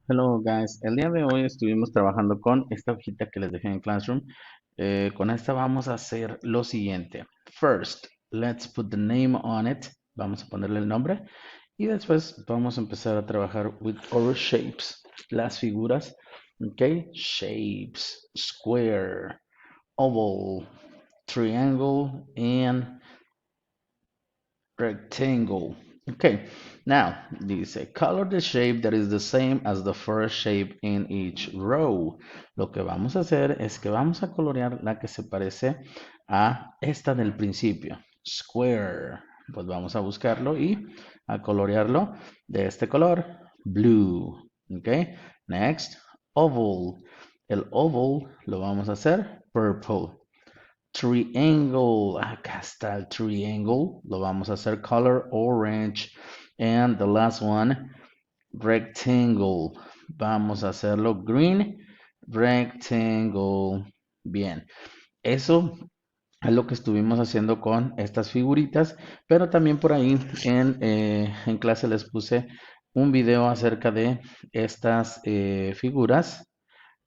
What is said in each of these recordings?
Hello guys, el día de hoy estuvimos trabajando con esta hojita que les dejé en Classroom. Con esta vamos a hacer lo siguiente. First, let's put the name on it. Vamos a ponerle el nombre y después vamos a empezar a trabajar with our shapes, las figuras. Ok, shapes, square, oval, triangle, and rectangle. Okay, now dice color the shape that is the same as the first shape in each row. Lo que vamos a hacer es que vamos a colorear la que se parece a esta del principio. Square. Pues vamos a buscarlo y a colorearlo de este color. Blue. Okay, next, oval. El oval lo vamos a hacer purple. Triangle, acá está el triangle, lo vamos a hacer color orange. And the last one, rectangle, vamos a hacerlo green, rectangle. Bien, eso es lo que estuvimos haciendo con estas figuritas, pero también por ahí en clase les puse un video acerca de estas figuras,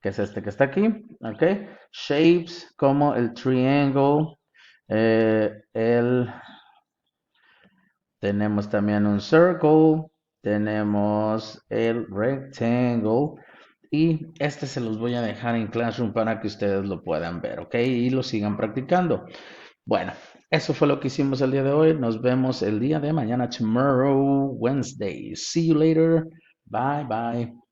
que es este que está aquí, ¿ok? Shapes como el triangle, tenemos también un circle, tenemos el rectangle y este se los voy a dejar en Classroom para que ustedes lo puedan ver, ¿ok? Y lo sigan practicando. Bueno, eso fue lo que hicimos el día de hoy. Nos vemos el día de mañana, tomorrow, Wednesday. See you later. Bye, bye.